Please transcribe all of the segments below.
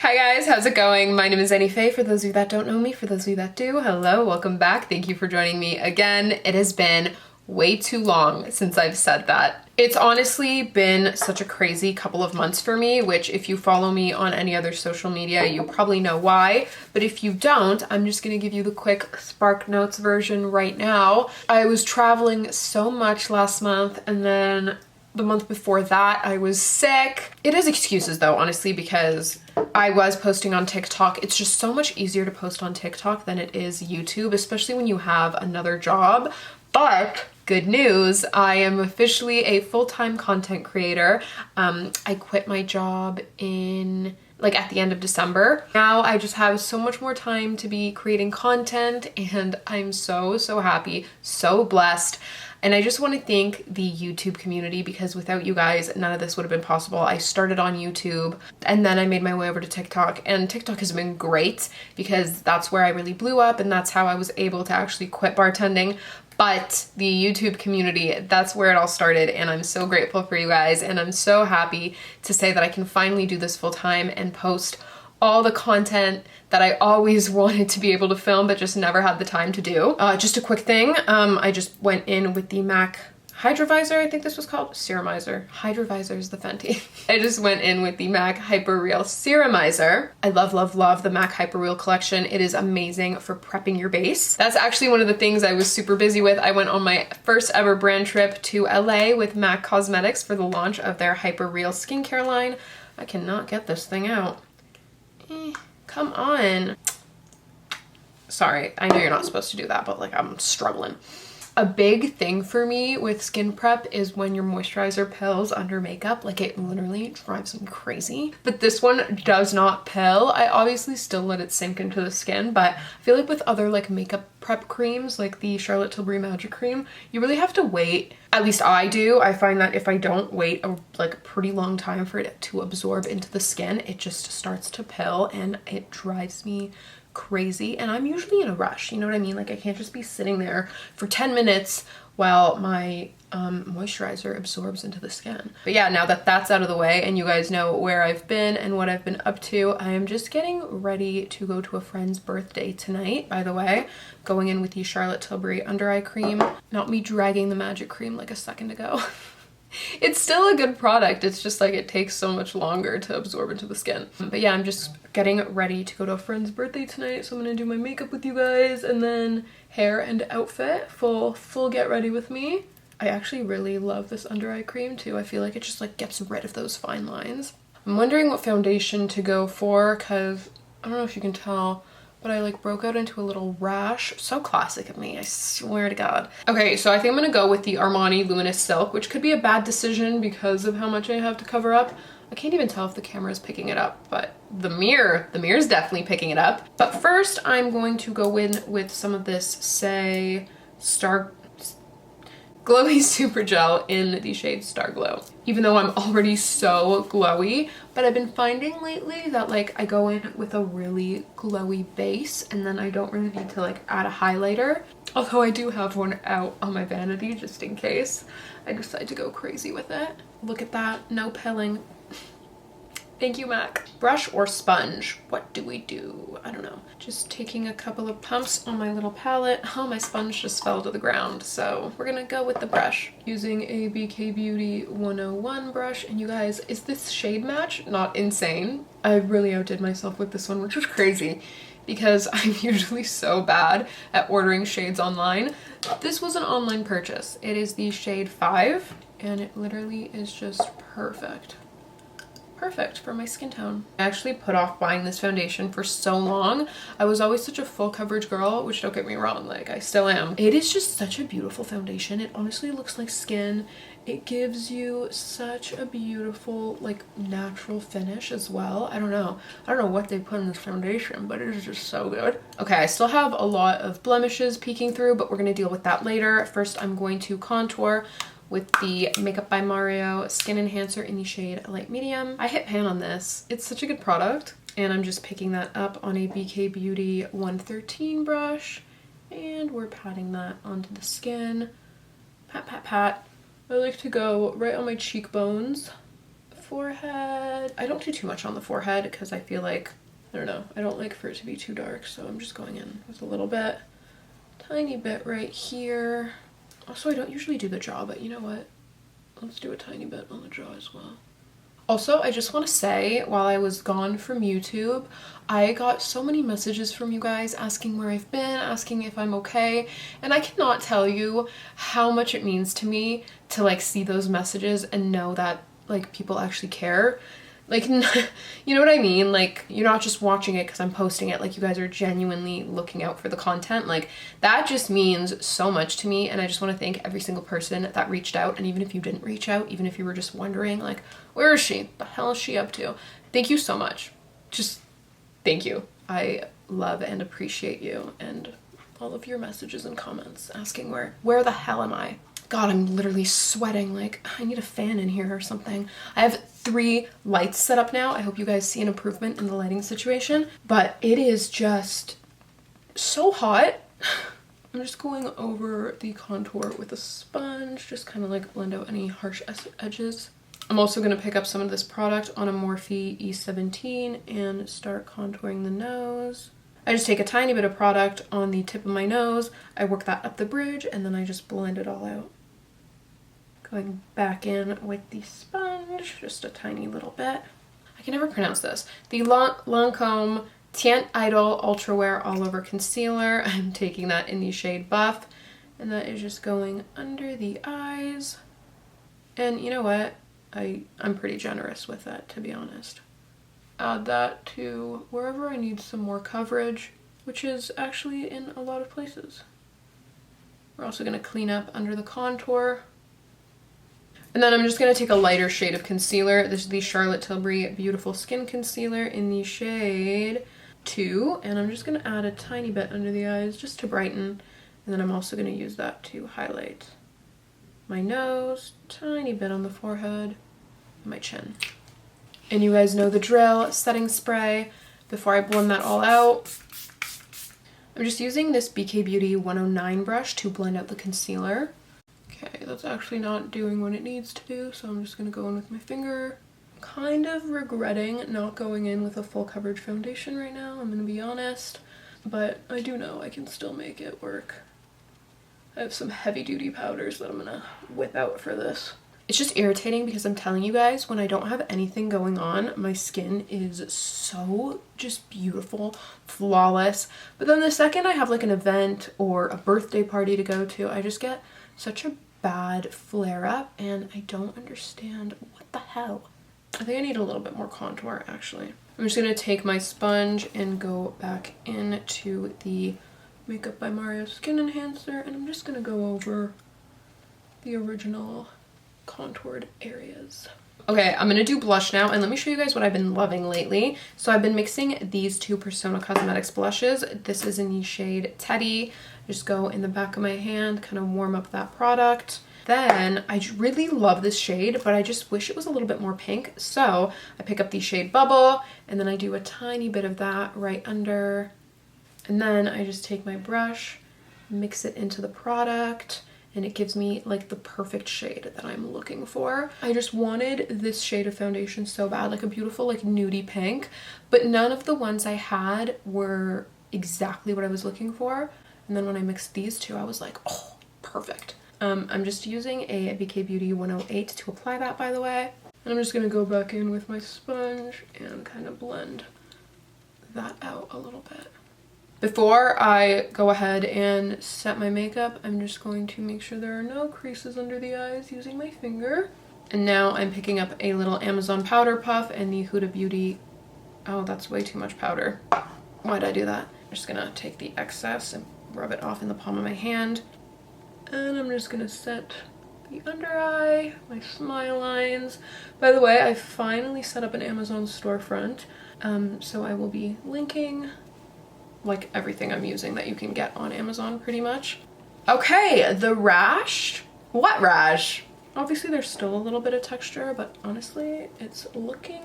Hi guys, how's it going? My name is Anife. For those of you that don't know me, for those of you that do, hello, welcome back. Thank you for joining me again. It has been way too long since I've said that. It's honestly been such a crazy couple of months for me, which if you follow me on any other social media, you probably know why. But if you don't, I'm just gonna give you the quick Spark Notes version right now. I was traveling so much last month, and then the month before that, I was sick. It is excuses though, honestly, because I was posting on TikTok. It's just so much easier to post on TikTok than it is YouTube, especially when you have another job. But good news, I am officially a full-time content creator. I quit my job at the end of December. Now I just have so much more time to be creating content, and I'm so happy, so blessed. And I just want to thank the YouTube community, because without you guys, none of this would have been possible. I started on YouTube and then I made my way over to TikTok, and TikTok has been great because that's where I really blew up, and that's how I was able to actually quit bartending. But the YouTube community, that's where it all started, and I'm so grateful for you guys, and I'm so happy to say that I can finally do this full time and post all the content that I always wanted to be able to film but just never had the time to do. Just a quick thing, I just went in with the MAC Hydrovisor, I think this was called, Serumizer. Hydrovisor is the Fenty. I just went in with the MAC Hyper Real Serumizer. I love the MAC Hyper Real collection. It is amazing for prepping your base. That's actually one of the things I was super busy with. I went on my first ever brand trip to LA with MAC Cosmetics for the launch of their Hyper Real skincare line. I cannot get this thing out. Come on. Sorry, I know you're not supposed to do that, but like I'm struggling. A big thing for me with skin prep is when your moisturizer pills under makeup. Like, it literally drives me crazy. But this one does not pill. I obviously still let it sink into the skin, but I feel like with other like makeup prep creams, like the Charlotte Tilbury Magic Cream, you really have to wait. At least I do. I find that if I don't wait a pretty long time for it to absorb into the skin, it just starts to pill and it drives me crazy. And I'm usually in a rush, you know what I mean? Like, I can't just be sitting there for 10 minutes while my moisturizer absorbs into the skin. But yeah, now that that's out of the way and you guys know where I've been and what I've been up to, I am just getting ready to go to a friend's birthday tonight, by the way. Going in with the Charlotte Tilbury under eye cream. Not me dragging the magic cream like a second ago. It's still a good product, it's just like it takes so much longer to absorb into the skin. But yeah, I'm just getting ready to go to a friend's birthday tonight, so I'm gonna do my makeup with you guys, and then hair and outfit, full get ready with me. I actually really love this under eye cream too. I feel like it just like gets rid of those fine lines. I'm wondering what foundation to go for, because I don't know if you can tell, but I like broke out into a little rash. So classic of me, I swear to God. Okay, so I think I'm gonna go with the Armani Luminous Silk, which could be a bad decision because of how much I have to cover up. I can't even tell if the camera is picking it up, but the mirror's definitely picking it up. But first, I'm going to go in with some of this SAIE Glowy Super Gel in the shade Star Glow. Even though I'm already so glowy, but I've been finding lately that like I go in with a really glowy base and then I don't really need to like add a highlighter. Although I do have one out on my vanity just in case I decide to go crazy with it. Look at that, no pilling. Thank you, MAC. Brush or sponge? What do we do? I don't know. Just taking a couple of pumps on my little palette. Oh, my sponge just fell to the ground, so we're gonna go with the brush. Using a BK Beauty 101 brush, and you guys, is this shade match not insane? I really outdid myself with this one, which was crazy because I'm usually so bad at ordering shades online. This was an online purchase. It is the shade 5, and it literally is just perfect. Perfect for my skin tone. I actually put off buying this foundation for so long. I was always such a full coverage girl, which don't get me wrong, like I still am. It is just such a beautiful foundation. It honestly looks like skin. It gives you such a beautiful like natural finish as well. I don't know what they put in this foundation, but it is just so good. Okay, I still have a lot of blemishes peeking through, but we're gonna deal with that later. First, I'm going to contour with the Makeup by Mario Skin Enhancer in the shade Light Medium. I hit pan on this. It's such a good product, and I'm just picking that up on a BK Beauty 113 brush, and we're patting that onto the skin. Pat, pat, pat. I like to go right on my cheekbones forehead. I don't do too much on the forehead because I feel like, I don't know, I don't like for it to be too dark, so I'm just going in with a little bit, tiny bit right here. Also, I don't usually do the jaw, but you know what? Let's do a tiny bit on the jaw as well. Also, I just want to say, while I was gone from YouTube, I got so many messages from you guys asking where I've been, asking if I'm okay, and I cannot tell you how much it means to me to like see those messages and know that like people actually care. Like, you know what I mean? Like, you're not just watching it because I'm posting it, like you guys are genuinely looking out for the content. Like, that just means so much to me, and I just want to thank every single person that reached out. And even if you didn't reach out, even if you were just wondering like, where is she? The hell is she up to? Thank you so much. Just thank you. I love and appreciate you and all of your messages and comments asking where the hell am I? God, I'm literally sweating. Like, I need a fan in here or something. I have 3 lights set up now. I hope you guys see an improvement in the lighting situation, but it is just so hot. I'm just going over the contour with a sponge, just kind of like blend out any harsh edges. I'm also going to pick up some of this product on a Morphe E17 and start contouring the nose. I just take a tiny bit of product on the tip of my nose, I work that up the bridge, and then I just blend it all out. Going back in with the sponge, just a tiny little bit. I can never pronounce this. The LANCOME Tient Idole Ultra Wear All Over Concealer. I'm taking that in the shade Buff, and that is just going under the eyes. And you know what? I'm pretty generous with that, to be honest. Add that to wherever I need some more coverage, which is actually in a lot of places. We're also going to clean up under the contour. And then I'm just going to take a lighter shade of concealer. This is the Charlotte Tilbury Beautiful Skin Concealer in the shade 2. And I'm just going to add a tiny bit under the eyes just to brighten. And then I'm also going to use that to highlight my nose, tiny bit on the forehead, and my chin. And you guys know the drill, setting spray. Before I blend that all out, I'm just using this BK Beauty 109 brush to blend out the concealer. Okay, that's actually not doing what it needs to do, so I'm just going to go in with my finger. Kind of regretting not going in with a full coverage foundation right now, I'm going to be honest. But I do know I can still make it work. I have some heavy duty powders that I'm going to whip out for this. It's just irritating because I'm telling you guys, when I don't have anything going on, my skin is so just beautiful, flawless. But then the second I have like an event or a birthday party to go to, I just get such a bad flare up and I don't understand what the hell. I think I need a little bit more contour actually. I'm just going to take my sponge and go back into the Makeup by Mario Skin Enhancer, and I'm just going to go over the original contoured areas. Okay, I'm gonna do blush now, and let me show you guys what I've been loving lately. So I've been mixing these 2 Persona Cosmetics blushes. This is in the shade Teddy. Just go in the back of my hand, kind of warm up that product. Then I really love this shade, but I just wish it was a little bit more pink. So I pick up the shade Bubble, and then I do a tiny bit of that right under. And then I just take my brush, mix it into the product, and it gives me like the perfect shade that I'm looking for. I just wanted this shade of foundation so bad, like a beautiful like nudie pink, but none of the ones I had were exactly what I was looking for. And then when I mixed these 2, I was like, oh, perfect. I'm just using a BK Beauty 108 to apply that, by the way. And I'm just gonna go back in with my sponge and kind of blend that out a little bit. Before I go ahead and set my makeup, I'm just going to make sure there are no creases under the eyes using my finger. And now I'm picking up a little Amazon powder puff and the Huda Beauty. Oh, that's way too much powder. Why'd I do that? I'm just gonna take the excess and rub it off in the palm of my hand. And I'm just gonna set the under eye, my smile lines. By the way, I finally set up an Amazon storefront, so I will be linking like everything I'm using that you can get on Amazon pretty much. Okay, the rash. What rash? Obviously there's still a little bit of texture, but honestly it's looking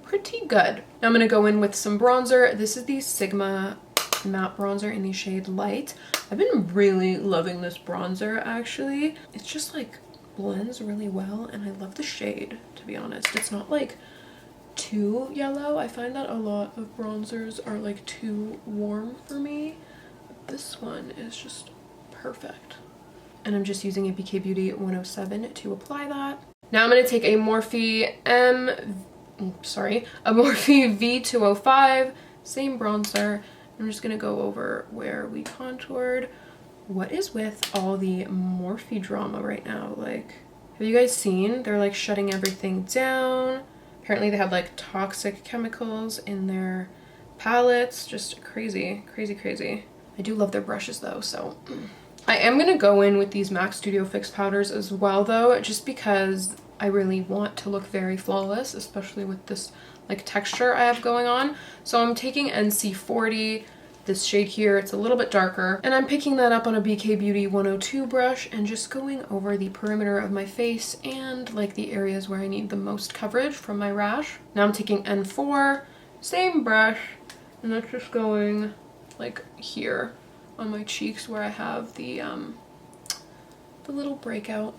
pretty good. Now I'm gonna go in with some bronzer. This is the Sigma matte bronzer in the shade Light. I've been really loving this bronzer actually. It's just like blends really well, and I love the shade, to be honest. It's not like too yellow. I find that a lot of bronzers are like too warm for me. This one is just perfect. And I'm just using a BK Beauty 107 to apply that. Now I'm going to take a Morphe V205, same bronzer. I'm just going to go over where we contoured. What is with all the Morphe drama right now? Like, have you guys seen? They're like shutting everything down. Apparently they have like toxic chemicals in their palettes. Just crazy, crazy, crazy. I do love their brushes though, so. I am going to go in with these MAC Studio Fix powders as well though, just because I really want to look very flawless, especially with this like texture I have going on. So I'm taking NC40, this shade here, it's a little bit darker, and I'm picking that up on a BK Beauty 102 brush and just going over the perimeter of my face and like the areas where I need the most coverage from my rash. Now I'm taking N4, same brush, and that's just going like here on my cheeks where I have the little breakout.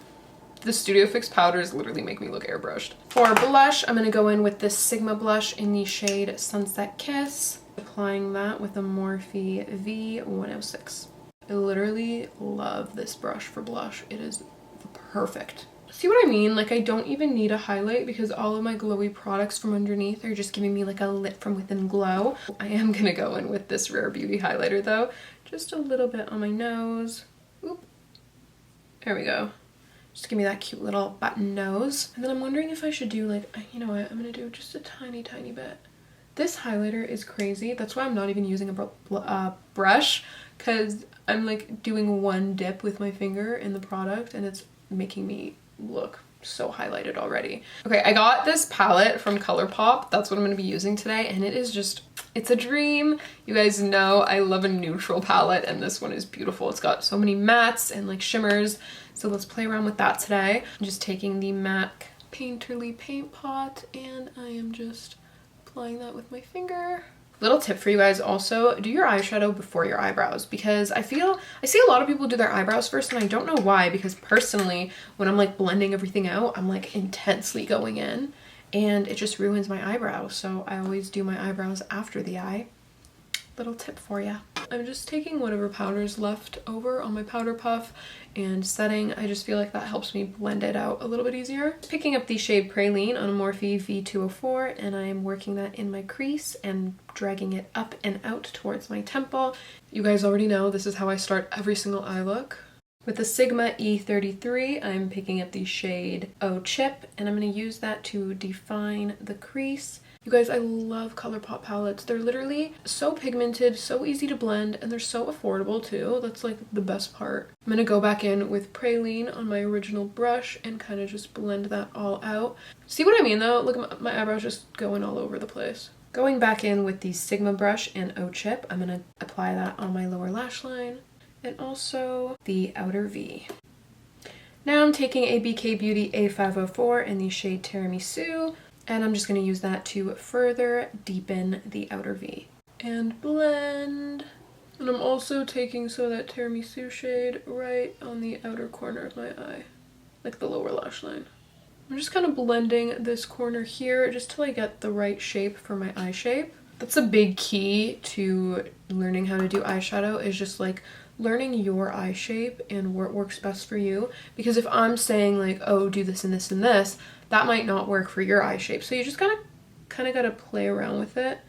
The Studio Fix powders literally make me look airbrushed. For blush, I'm going to go in with this Sigma blush in the shade Sunset Kiss. Applying that with a Morphe V106. I literally love this brush for blush. It is perfect. See what I mean? Like, I don't even need a highlight because all of my glowy products from underneath are just giving me like a lit from within glow. I am going to go in with this Rare Beauty highlighter though. Just a little bit on my nose. Oop. There we go. Just give me that cute little button nose. And then I'm wondering if I should do like, you know what, I'm gonna do just a tiny, tiny bit. This highlighter is crazy. That's why I'm not even using a brush, because I'm like doing one dip with my finger in the product and it's making me look so highlighted already. Okay, I got this palette from ColourPop. That's what I'm gonna be using today, and it is just, it's a dream. You guys know I love a neutral palette, and this one is beautiful. It's got so many mattes and like shimmers. So let's play around with that today. I'm just taking the MAC Painterly Paint Pot and I am just applying that with my finger. Little tip for you guys also, do your eyeshadow before your eyebrows, because I see a lot of people do their eyebrows first and I don't know why, because personally when I'm like blending everything out, I'm like intensely going in and it just ruins my eyebrows. So I always do my eyebrows after the eye. Little tip for you. I'm just taking whatever powder's left over on my powder puff and setting. I just feel like that helps me blend it out a little bit easier. Picking up the shade Praline on a Morphe V204 and I am working that in my crease and dragging it up and out towards my temple. You guys already know this is how I start every single eye look. With the Sigma E33, I'm picking up the shade Oh Chip and I'm going to use that to define the crease. You guys, I love ColourPop palettes. They're literally so pigmented, so easy to blend, and they're so affordable too. That's like the best part. I'm gonna go back in with Praline on my original brush and kind of just blend that all out. See what I mean though? Look at my eyebrows just going all over the place. Going back in with the Sigma brush and O Chip, I'm gonna apply that on my lower lash line and also the outer V. Now I'm taking a BK Beauty A504 in the shade Tiramisu. And I'm just going to use that to further deepen the outer V. And blend. And I'm also taking some of that Tiramisu shade right on the outer corner of my eye. Like the lower lash line. I'm just kind of blending this corner here just till I get the right shape for my eye shape. That's a big key to learning how to do eyeshadow, is just like learning your eye shape and what works best for you. Because if I'm saying like, oh, do this and this and this, that might not work for your eye shape. So you just kind of gotta play around with it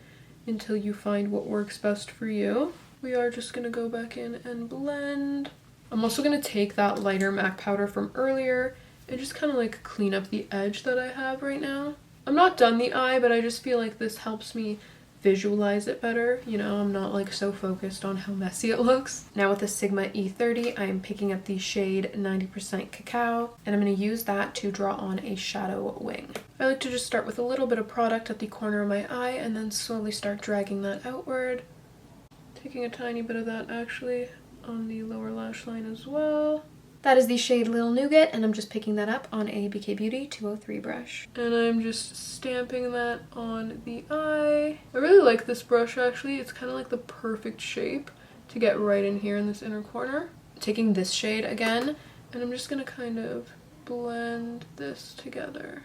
until you find what works best for you. We are just gonna go back in and blend. I'm also gonna take that lighter MAC powder from earlier and just kind of like clean up the edge that I have right now. I'm not done the eye, but I just feel like this helps me visualize it better. You know, I'm not like so focused on how messy it looks. Now with the Sigma E30, I'm picking up the shade 90% Cacao, and I'm going to use that to draw on a shadow wing. I like to just start with a little bit of product at the corner of my eye and then slowly start dragging that outward. Taking a tiny bit of that actually on the lower lash line as well. That is the shade Little Nougat, and I'm just picking that up on a BK Beauty 203 brush. And I'm just stamping that on the eye. I really like this brush actually. It's kind of like the perfect shape to get right in here in this inner corner. Taking this shade again, and I'm just gonna kind of blend this together.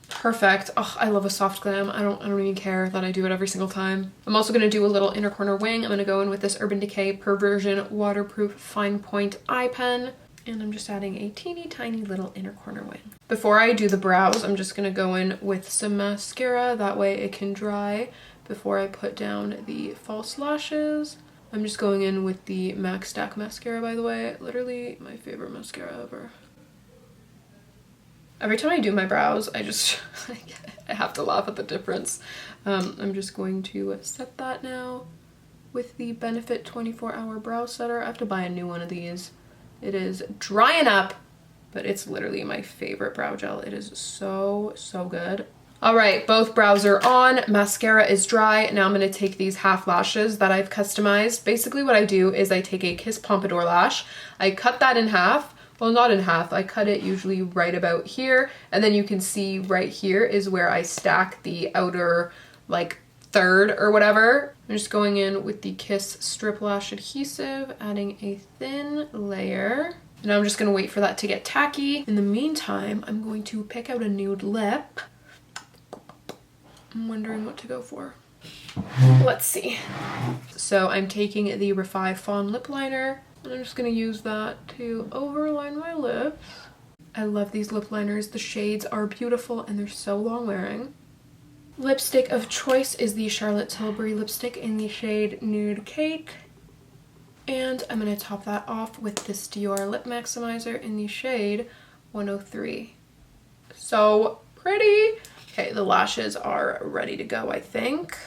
Perfect. Oh, I love a soft glam. I don't even care that I do it every single time. I'm also gonna do a little inner corner wing. I'm gonna go in with this Urban Decay Perversion Waterproof Fine Point Eye Pen. And I'm just adding a teeny tiny little inner corner wing. Before I do the brows, I'm just gonna go in with some mascara. That way it can dry before I put down the false lashes. I'm just going in with the MacStack Mascara, by the way. Literally my favorite mascara ever. Every time I do my brows, I just, I have to laugh at the difference. I'm just going to set that now with the Benefit 24-Hour Brow Setter. I have to buy a new one of these. It is drying up, but it's literally my favorite brow gel. It is so, so good. All right, both brows are on. Mascara is dry. Now I'm gonna take these half lashes that I've customized. Basically what I do is I take a Kiss Pompadour lash. I cut that in half. Well, not in half. I cut it usually right about here. And then you can see right here is where I stack the outer like third or whatever. I'm just going in with the Kiss Strip Lash Adhesive, adding a thin layer. And I'm just gonna wait for that to get tacky. In the meantime, I'm going to pick out a nude lip. I'm wondering what to go for. Let's see. So I'm taking the Refi Fawn Lip Liner. And I'm just gonna use that to overline my lips. I love these lip liners. The shades are beautiful and they're so long wearing. Lipstick of choice is the Charlotte Tilbury lipstick in the shade Nude Cake. And I'm gonna top that off with this Dior Lip Maximizer in the shade 103. So pretty. Okay, the lashes are ready to go, I think.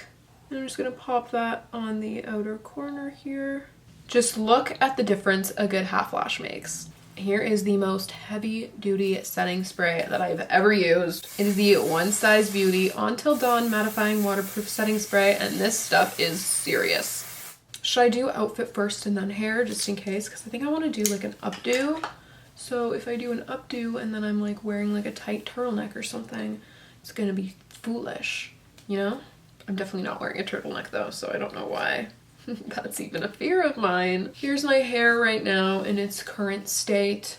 I'm just gonna pop that on the outer corner here. Just look at the difference a good half lash makes. Here is the most heavy duty setting spray that I've ever used. It is the One Size Beauty On Till Dawn Mattifying Waterproof Setting Spray, and this stuff is serious. Should I do outfit first and then hair, just in case? Because I think I want to do like an updo. So if I do an updo and then I'm like wearing like a tight turtleneck or something, it's gonna be foolish, you know? I'm definitely not wearing a turtleneck though, so I don't know why. That's even a fear of mine. Here's my hair right now in its current state.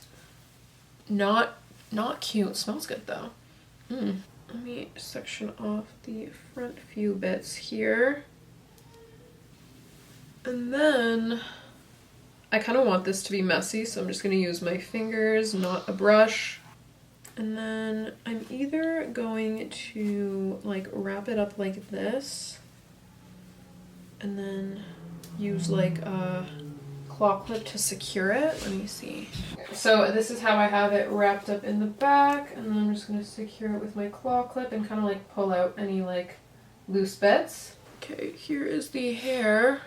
Not cute. Smells good though. Let me section off the front few bits here. And then I kind of want this to be messy, so I'm just going to use my fingers, not a brush. And then I'm either going to like wrap it up like this and then use like a claw clip to secure it. Let me see. So this is how I have it wrapped up in the back, and then I'm just going to secure it with my claw clip and kind of like pull out any like loose bits. Okay, here is the hair.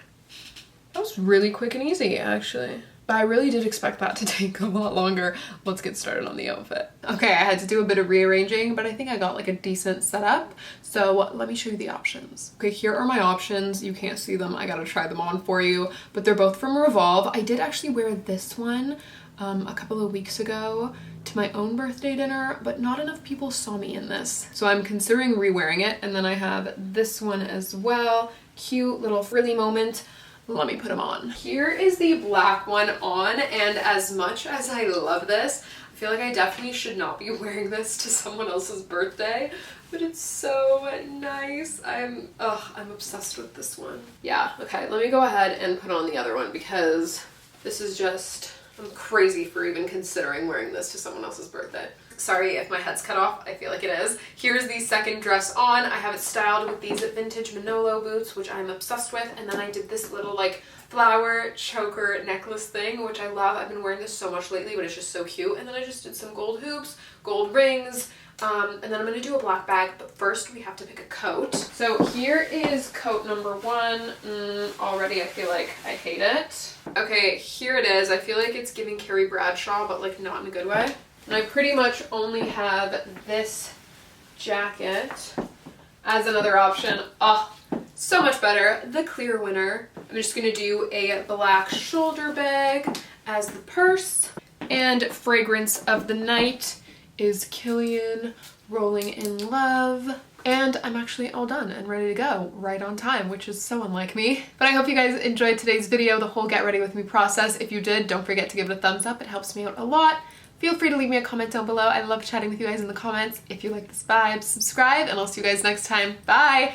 That was really quick and easy actually. But I really did expect that to take a lot longer. Let's get started on the outfit. Okay, I had to do a bit of rearranging, but I think I got like a decent setup. So let me show you the options. Okay, here are my options. You can't see them. I gotta try them on for you, but they're both from Revolve. I did actually wear this one a couple of weeks ago to my own birthday dinner, but not enough people saw me in this. So I'm considering re-wearing it. And then I have this one as well. Cute little frilly moment. Let me put them on. Here is the black one on, and as much as I love this, I feel like I definitely should not be wearing this to someone else's birthday, but it's so nice. I'm obsessed with this one. Yeah, okay, let me go ahead and put on the other one because this is just, I'm crazy for even considering wearing this to someone else's birthday. Sorry if my head's cut off, I feel like it is. Here's the second dress on. I have it styled with these vintage Manolo boots, which I'm obsessed with. And then I did this little like flower choker necklace thing, which I love. I've been wearing this so much lately, but it's just so cute. And then I just did some gold hoops, gold rings, and then I'm gonna do a black bag, but first we have to pick a coat. So here is coat number one. Already I feel like I hate it. Okay, here it is. I feel like it's giving Carrie Bradshaw, but like not in a good way. And I pretty much only have this jacket as another option. Oh, so much better. The clear winner. I'm just gonna do a black shoulder bag as the purse. And fragrance of the night is Killian Rolling in Love. And I'm actually all done and ready to go right on time, which is so unlike me. But I hope you guys enjoyed today's video, the whole get ready with me process. If you did, don't forget to give it a thumbs up. It helps me out a lot. feel free to leave me a comment down below. I love chatting with you guys in the comments. If you like this vibe, subscribe, and I'll see you guys next time. Bye!